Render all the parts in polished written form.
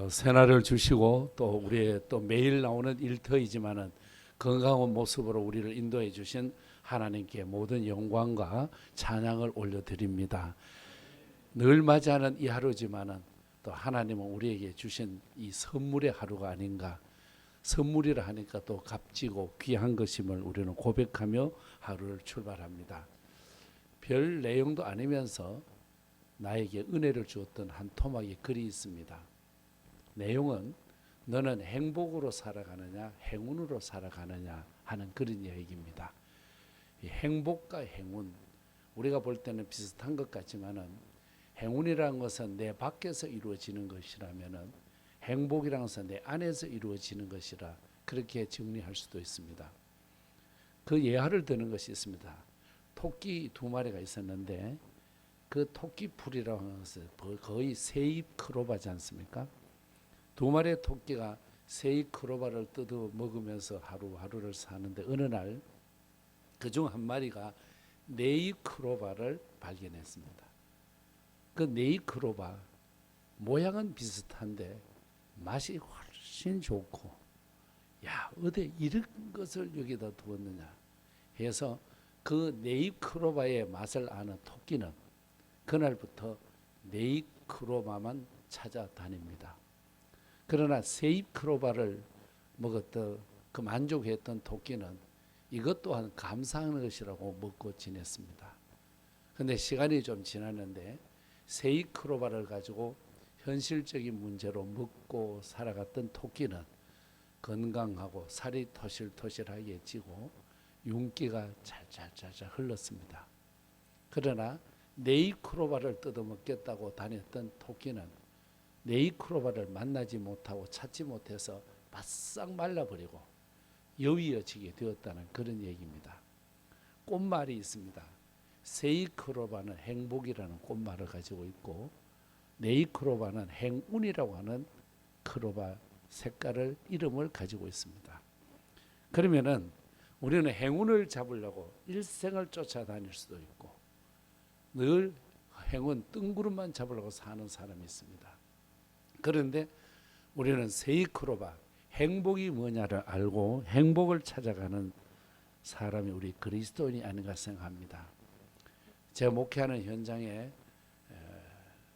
새날을 주시고 또 우리의 또 매일 나오는 일터이지만은 건강한 모습으로 우리를 인도해 주신 하나님께 모든 영광과 찬양을 올려드립니다. 늘 맞이하는 이 하루지만은 또 하나님은 우리에게 주신 이 선물의 하루가 아닌가. 선물이라 하니까 또 값지고 귀한 것임을 우리는 고백하며 하루를 출발합니다. 별 내용도 아니면서 나에게 은혜를 주었던 한 토막의 글이 있습니다. 내용은 너는 행복으로 살아가느냐 행운으로 살아가느냐 하는 그런 이야기입니다. 이 행복과 행운, 우리가 볼 때는 비슷한 것 같지만은 행운이라는 것은 내 밖에서 이루어지는 것이라면은 행복이라는 것은 내 안에서 이루어지는 것이라 그렇게 정리할 수도 있습니다. 그 예화를 드는 것이 있습니다. 토끼 두 마리가 있었는데 그 토끼풀이라고 하는 것은 거의 새잎 크로바지 않습니까? 두 마리의 토끼가 새잎 크로바를 뜯어 먹으면서 하루하루를 사는데 어느 날 그중 한 마리가 네잎 크로바를 발견했습니다. 그 네잎 크로바 모양은 비슷한데 맛이 훨씬 좋고, 야 어디 이런 것을 여기다 두었느냐 해서 그 네잎 크로바의 맛을 아는 토끼는 그날부터 네잎 크로바만 찾아다닙니다. 그러나 새잎 크로바를 먹었던 그 만족했던 토끼는 이것 또한 감사하는 것이라고 먹고 지냈습니다. 그런데 시간이 좀 지났는데 새잎 크로바를 가지고 현실적인 문제로 먹고 살아갔던 토끼는 건강하고 살이 토실토실하게 찌고 윤기가 잘잘잘잘 흘렀습니다. 그러나 네잎 크로바를 뜯어먹겠다고 다녔던 토끼는 네잎 크로바를 만나지 못하고 찾지 못해서 바싹 말라버리고 여위어지게 되었다는 그런 얘기입니다. 꽃말이 있습니다. 새잎 크로바는 행복이라는 꽃말을 가지고 있고 네잎 크로바는 행운이라고 하는 크로바 색깔을 이름을 가지고 있습니다. 그러면은 우리는 행운을 잡으려고 일생을 쫓아다닐 수도 있고 늘 행운 뜬구름만 잡으려고 사는 사람이 있습니다. 그런데 우리는 새잎 크로바 행복이 뭐냐를 알고 행복을 찾아가는 사람이 우리 그리스도인이 아닌가 생각합니다. 제가 목회하는 현장에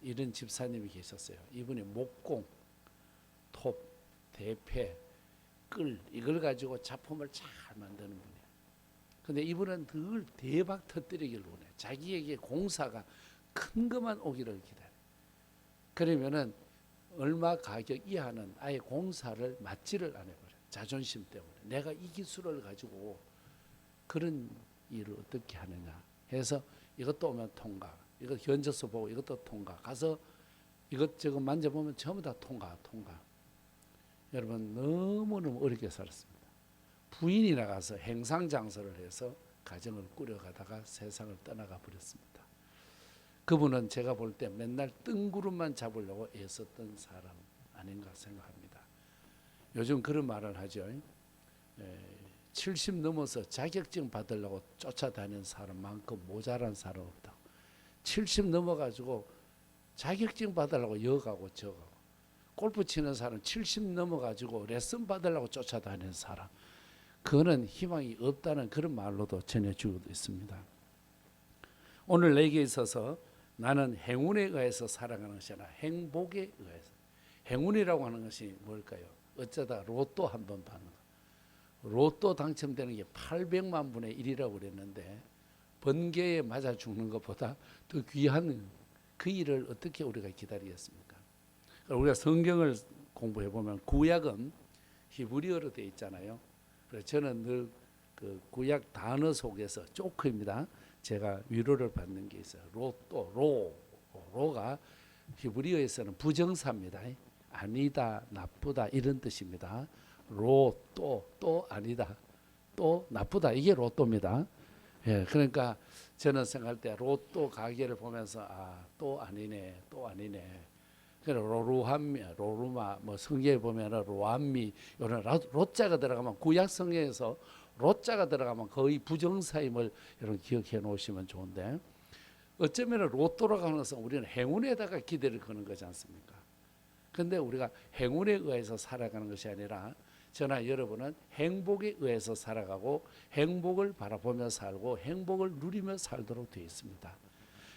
이런 집사님이 계셨어요. 이분이 목공, 톱, 대패, 끌 이걸 가지고 작품을 잘 만드는 분이에요. 근데 이분은 늘 대박 터뜨리기를 원해. 자기에게 공사가 큰 것만 오기를 기다려. 그러면은 얼마 가격 이하는 아예 공사를 맞지를 안 해버려. 자존심 때문에. 내가 이 기술을 가지고 그런 일을 어떻게 하느냐 해서 이것도 오면 통과. 이거 견적서 보고 이것도 통과. 가서 이것저것 만져보면 전부 다 통과. 여러분 너무너무 어렵게 살았습니다. 부인이 나가서 행상장소를 해서 가정을 꾸려가다가 세상을 떠나가 버렸습니다. 그분은 제가 볼 때 맨날 뜬구름만 잡으려고 애썼던 사람 아닌가 생각합니다. 요즘 그런 말을 하죠. 70 넘어서 자격증 받으려고 쫓아다니는 사람만큼 모자란 사람 없다. 70 넘어가지고 자격증 받으려고 여가고 저가고 골프 치는 사람 70 넘어가지고 레슨 받으려고 쫓아다니는 사람 그거는 희망이 없다는 그런 말로도 전해주고 있습니다. 오늘 내게 있어서 나는 행운에 의해서 살아가는 것이 아니라 행복에 의해서. 행운이라고 하는 것이 뭘까요? 어쩌다 로또 한번 받는 거. 로또 당첨되는 게 800만 분의 1이라고 그랬는데 번개에 맞아 죽는 것보다 더 귀한 그 일을 어떻게 우리가 기다리겠습니까? 우리가 성경을 공부해 보면 구약은 히브리어로 되어 있잖아요. 그래서 저는 늘 그 구약 단어 속에서 조크입니다. 제가 위로를 받는 게 있어요. 로또, 로가 히브리어에서는 부정사입니다. 아니다, 나쁘다 이런 뜻입니다. 로또, 또 아니다, 또 나쁘다 이게 로또입니다. 예, 그러니까 저는 생각할 때 로또 가게를 보면서 또 아니네, 또 아니네. 로루함미, 로루마, 뭐 성경에 보면은 로암미 이런 로자가 들어가면 구약 성경에서 로자가 들어가면 거의 부정사임을 여러분 기억해 놓으시면 좋은데 어쩌면 로또라고 하는 것은 우리는 행운에다가 기대를 거는 거지 않습니까? 근데 우리가 행운에 의해서 살아가는 것이 아니라 저나 여러분은 행복에 의해서 살아가고 행복을 바라보며 살고 행복을 누리며 살도록 되어 있습니다.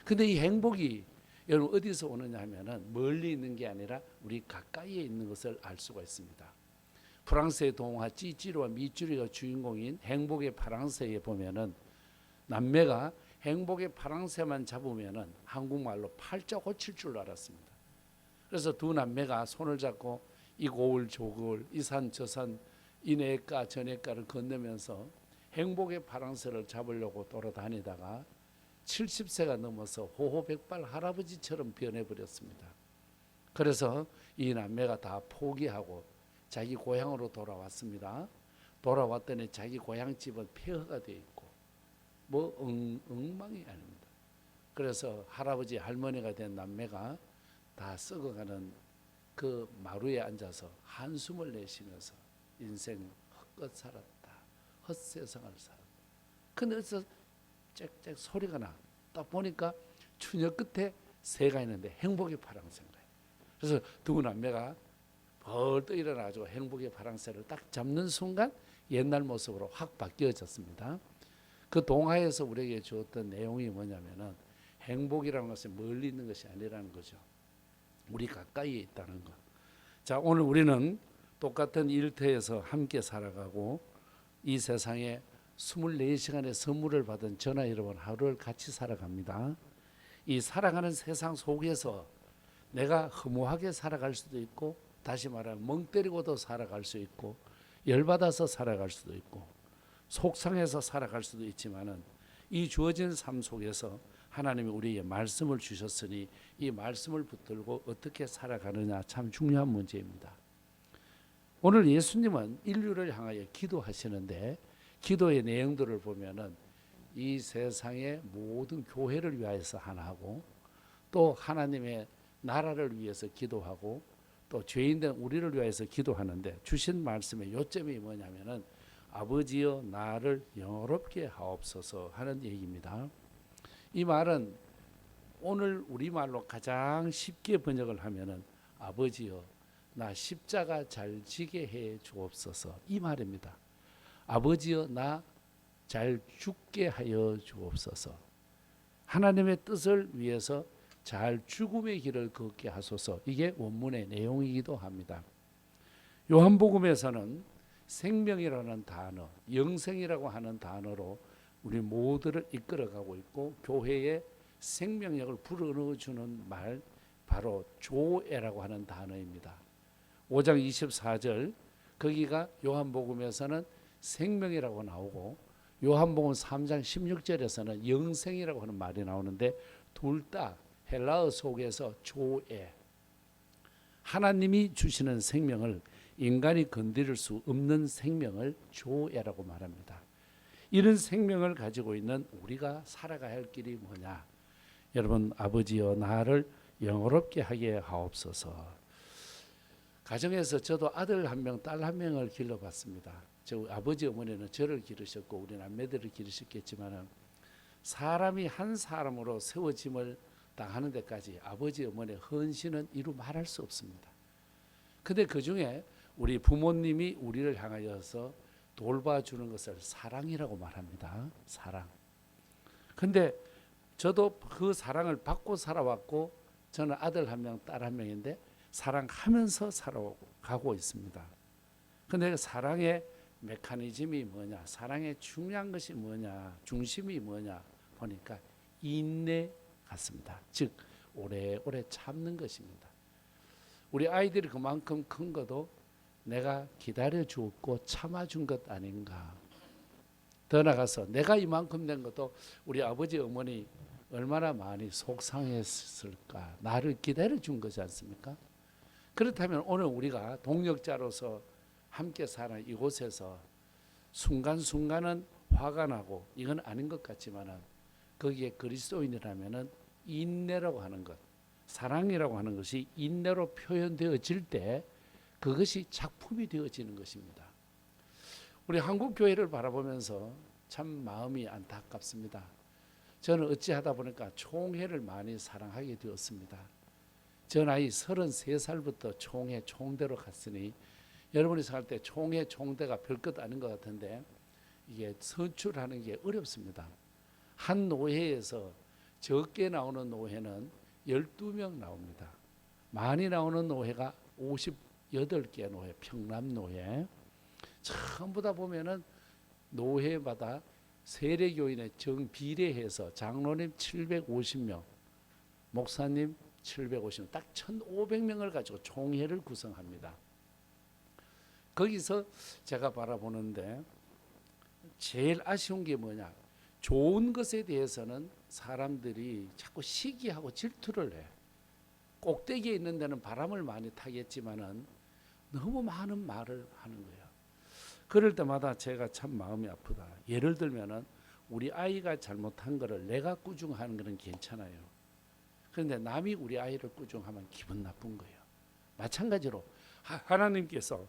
근데 이 행복이 여러분 어디서 오느냐 하면은 멀리 있는 게 아니라 우리 가까이에 있는 것을 알 수가 있습니다. 프랑스의 동화 찌찌루와 미쭈리가 주인공인 행복의 파랑새에 보면은 남매가 행복의 파랑새만 잡으면은 한국말로 팔자 고칠 줄 알았습니다. 그래서 두 남매가 손을 잡고 이 고을 저 고을 이 산 저 산 이 내과 저 내과를 건너면서 행복의 파랑새를 잡으려고 돌아다니다가 70세가 넘어서 호호백발 할아버지처럼 변해버렸습니다. 그래서 이 남매가 다 포기하고 자기 고향으로 돌아왔습니다. 돌아왔더니 자기 고향집은 폐허가 되어 있고 뭐 엉망이 아닙니다. 그래서 할아버지 할머니가 된 남매가 다 썩어가는 그 마루에 앉아서 한숨을 내쉬면서 인생 헛것 살았다. 헛세상을 살았다. 근데 어디서 짹짹 소리가 나. 딱 보니까 추녀 끝에 새가 있는데 행복의 파랑새인 거예요. 그래서 두 남매가 벌떡 일어나가지고 행복의 파랑새를 딱 잡는 순간 옛날 모습으로 확 바뀌어졌습니다. 그 동화에서 우리에게 주었던 내용이 뭐냐면은 행복이라는 것은 멀리 있는 것이 아니라는 거죠. 우리 가까이에 있다는 것. 자, 오늘 우리는 똑같은 일터에서 함께 살아가고 이 세상에 24시간의 선물을 받은 저나 여러분 하루를 같이 살아갑니다. 이 살아가는 세상 속에서 내가 허무하게 살아갈 수도 있고 다시 말하면 멍 때리고도 살아갈 수 있고 열받아서 살아갈 수도 있고 속상해서 살아갈 수도 있지만은 이 주어진 삶 속에서 하나님이 우리에게 말씀을 주셨으니 이 말씀을 붙들고 어떻게 살아가느냐 참 중요한 문제입니다. 오늘 예수님은 인류를 향하여 기도하시는데 기도의 내용들을 보면은 이 세상의 모든 교회를 위하여서 하나 하고 또 하나님의 나라를 위해서 기도하고 또 죄인된 우리를 위하여서 기도하는데 주신 말씀의 요점이 뭐냐면은 아버지여 나를 영화롭게 하옵소서 하는 얘기입니다. 이 말은 오늘 우리말로 가장 쉽게 번역을 하면은 아버지여 나 십자가 잘 지게 해 주옵소서 이 말입니다. 아버지여 나 잘 죽게 하여 주옵소서. 하나님의 뜻을 위해서 잘 죽음의 길을 걷게 하소서. 이게 원문의 내용이기도 합니다. 요한복음에서는 생명이라는 단어, 영생이라고 하는 단어로 우리 모두를 이끌어가고 있고 교회에 생명력을 불어넣어주는 말 바로 조에라고 하는 단어입니다. 5장 24절 거기가 요한복음에서는 생명이라고 나오고 요한복음 3장 16절에서는 영생이라고 하는 말이 나오는데 둘 다 헬라어 속에서 조에 하나님이 주시는 생명을 인간이 건드릴 수 없는 생명을 조에라고 말합니다. 이런 생명을 가지고 있는 우리가 살아가야 할 길이 뭐냐? 여러분 아버지여 나를 영화롭게 하게 하옵소서. 가정에서 저도 아들 한 명, 딸 한 명을 길러봤습니다. 저 아버지 어머니는 저를 기르셨고 우리 남매들을 기르셨겠지만 사람이 한 사람으로 세워짐을 당하는 데까지 아버지 어머니의 헌신은 이루 말할 수 없습니다. 근데 그 중에 우리 부모님이 우리를 향하여서 돌봐주는 것을 사랑이라고 말합니다. 사랑. 근데 저도 그 사랑을 받고 살아왔고 저는 아들 한 명, 딸 한 명인데 사랑하면서 살아가고 있습니다. 근데 그 사랑의 메커니즘이 뭐냐, 사랑의 중요한 것이 뭐냐, 중심이 뭐냐 보니까 인내 같습니다. 즉 오래오래 참는 것입니다. 우리 아이들이 그만큼 큰 것도 내가 기다려 주었고 참아준 것 아닌가. 더 나가서 내가 이만큼 된 것도 우리 아버지 어머니 얼마나 많이 속상했을까. 나를 기다려 준 거지 않습니까? 그렇다면 오늘 우리가 동역자로서 함께 사는 이곳에서 순간순간은 화가 나고 이건 아닌 것 같지만은 거기에 그리스도인이라면은 인내라고 하는 것, 사랑이라고 하는 것이 인내로 표현되어질 때 그것이 작품이 되어지는 것입니다. 우리 한국 교회를 바라보면서 참 마음이 안타깝습니다. 저는 어찌하다 보니까 총회를 많이 사랑하게 되었습니다. 저 나이 33살부터 총회 총대로 갔으니 여러분이 살 때 총회 총대가 별것 아닌 것 같은데 이게 선출하는 게 어렵습니다. 한 노회에서 적게 나오는 노회는 12명 나옵니다. 많이 나오는 노회가 58개 노회, 평남 노회. 전부 다 보면은 노회마다 세례교인의 정비례해서 장로님 750명, 목사님 750명, 딱 1,500명을 가지고 총회를 구성합니다. 거기서 제가 바라보는데 제일 아쉬운 게 뭐냐? 좋은 것에 대해서는 사람들이 자꾸 시기하고 질투를 해. 꼭대기에 있는 데는 바람을 많이 타겠지만은 너무 많은 말을 하는 거예요. 그럴 때마다 제가 참 마음이 아프다. 예를 들면은 우리 아이가 잘못한 거를 내가 꾸중하는 거는 괜찮아요. 그런데 남이 우리 아이를 꾸중하면 기분 나쁜 거예요. 마찬가지로 하나님께서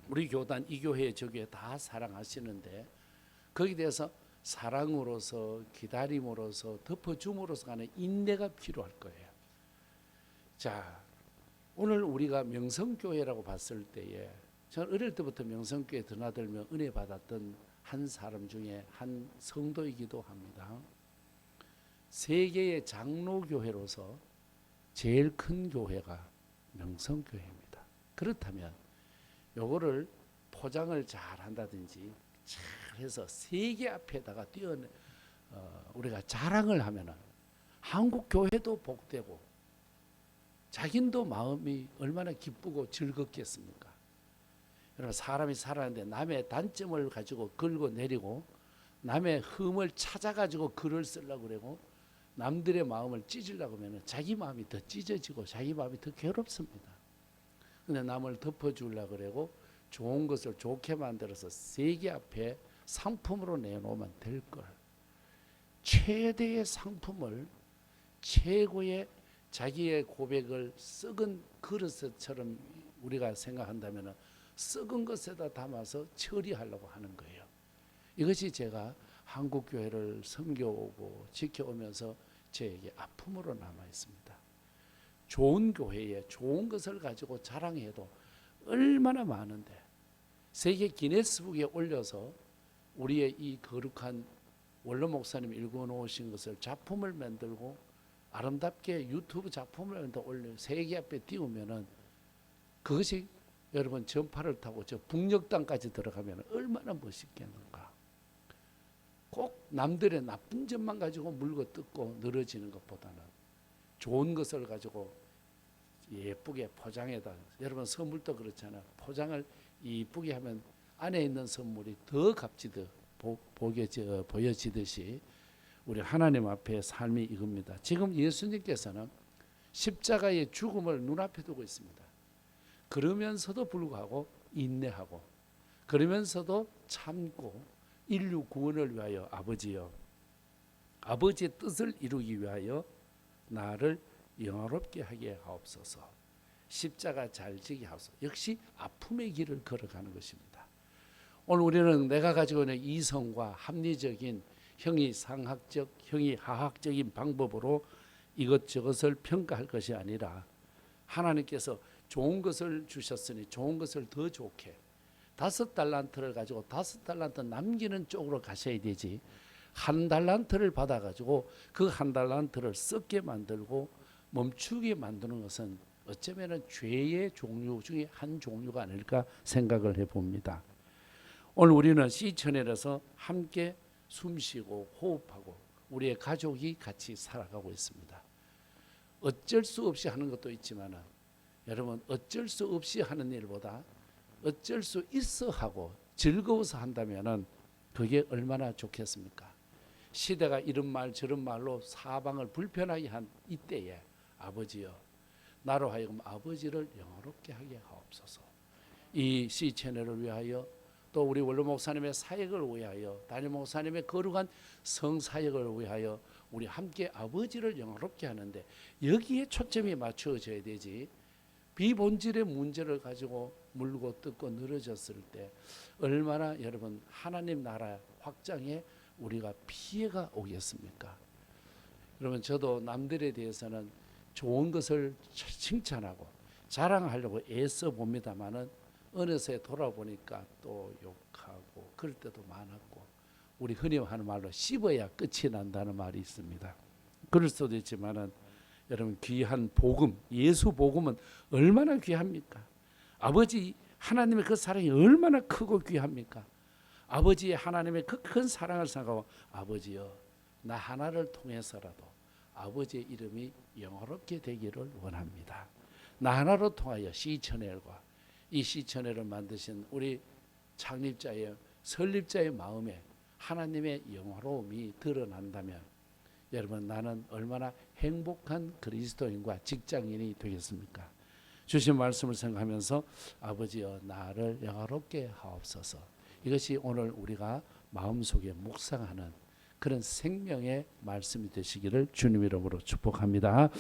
우리 교단 이 교회 저 교회 다 사랑하시는데 거기에 대해서 사랑으로서 기다림으로서 덮어줌으로써 가는 인내가 필요할 거예요. 자, 오늘 우리가 명성교회라고 봤을 때에 저는 어릴 때부터 명성교회 드나들며 은혜 받았던 한 사람 중에 한 성도이기도 합니다. 세계의 장로교회로서 제일 큰 교회가 명성교회입니다. 그렇다면 요거를 포장을 잘 한다든지 잘 해서 세계 앞에다가 우리가 자랑을 하면은 한국 교회도 복되고 자긴도 마음이 얼마나 기쁘고 즐겁겠습니까? 여러분 사람이 살아가는데 남의 단점을 가지고 걸고 내리고 남의 흠을 찾아가지고 글을 쓰려고 그러고 남들의 마음을 찢으려고 하면 자기 마음이 더 찢어지고 자기 마음이 더 괴롭습니다. 근데 남을 덮어주려고 그러고 좋은 것을 좋게 만들어서 세계 앞에 상품으로 내놓으면 될 걸. 최대의 상품을 최고의 자기의 고백을 썩은 그릇처럼 우리가 생각한다면 썩은 것에다 담아서 처리하려고 하는 거예요. 이것이 제가 한국 교회를 섬겨오고 지켜오면서 저에게 아픔으로 남아 있습니다. 좋은 교회에 좋은 것을 가지고 자랑해도 얼마나 많은데 세계 기네스북에 올려서 우리의 이 거룩한 원로 목사님 읽어놓으신 것을 작품을 만들고 아름답게 유튜브 작품을 만들어 올려 세계 앞에 띄우면은 그것이 여러분 전파를 타고 저 북녘 땅까지 들어가면 얼마나 멋있겠는가. 꼭 남들의 나쁜 점만 가지고 물고 뜯고 늘어지는 것보다는 좋은 것을 가지고 예쁘게 포장해다. 여러분 선물도 그렇잖아요. 포장을 이쁘게 하면 안에 있는 선물이 더 값지듯 보여지듯이 우리 하나님 앞에 삶이 이겁니다. 지금 예수님께서는 십자가의 죽음을 눈앞에 두고 있습니다. 그러면서도 불구하고 인내하고 그러면서도 참고 인류 구원을 위하여 아버지여 아버지의 뜻을 이루기 위하여 나를 영화롭게 하게 하옵소서. 십자가 잘 지게 하옵소서. 역시 아픔의 길을 걸어가는 것입니다. 오늘 우리는 내가 가지고 있는 이성과 합리적인 형이상학적, 형이하학적인 방법으로 이것저것을 평가할 것이 아니라 하나님께서 좋은 것을 주셨으니 좋은 것을 더 좋게 5달란트를 가지고 5달란트 남기는 쪽으로 가셔야 되지 1달란트를 받아가지고 그 1달란트를 썩게 만들고 멈추게 만드는 것은 어쩌면 죄의 종류 중에 한 종류가 아닐까 생각을 해봅니다. 오늘 우리는 시천에서 함께 숨쉬고 호흡하고 우리의 가족이 같이 살아가고 있습니다. 어쩔 수 없이 하는 것도 있지만 여러분 어쩔 수 없이 하는 일보다 어쩔 수 있어 하고 즐거워서 한다면 그게 얼마나 좋겠습니까? 시대가 이런 말 저런 말로 사방을 불편하게 한 이때에 아버지여 나로 하여금 아버지를 영화롭게 하게 하옵소서. 이 시채널을 위하여 또 우리 원로 목사님의 사역을 위하여 담임 목사님의 거룩한 성사역을 위하여 우리 함께 아버지를 영화롭게 하는데 여기에 초점이 맞춰져야 되지 비본질의 문제를 가지고 물고 뜯고 늘어졌을 때 얼마나 여러분 하나님 나라 확장에 우리가 피해가 오겠습니까? 여러분 저도 남들에 대해서는 좋은 것을 칭찬하고 자랑하려고 애써 봅니다만은 어느새 돌아보니까 또 욕하고 그럴 때도 많았고, 우리 흔히 하는 말로 씹어야 끝이 난다는 말이 있습니다. 그럴 수도 있지만은 여러분, 귀한 복음, 예수 복음은 얼마나 귀합니까? 아버지 하나님의 그 사랑이 얼마나 크고 귀합니까? 아버지의 하나님의 그 큰 사랑을 생각하고, 아버지여, 나 하나를 통해서라도 아버지의 이름이 영화롭게 되기를 원합니다. 나 하나로 통하여 시천엘과 이 시천엘을 만드신 우리 창립자의 설립자의 마음에 하나님의 영화로움이 드러난다면, 여러분, 나는 얼마나 행복한 그리스도인과 직장인이 되겠습니까? 주신 말씀을 생각하면서 아버지여, 나를 영화롭게 하옵소서. 이것이 오늘 우리가 마음속에 묵상하는 그런 생명의 말씀이 되시기를 주님 이름으로 축복합니다.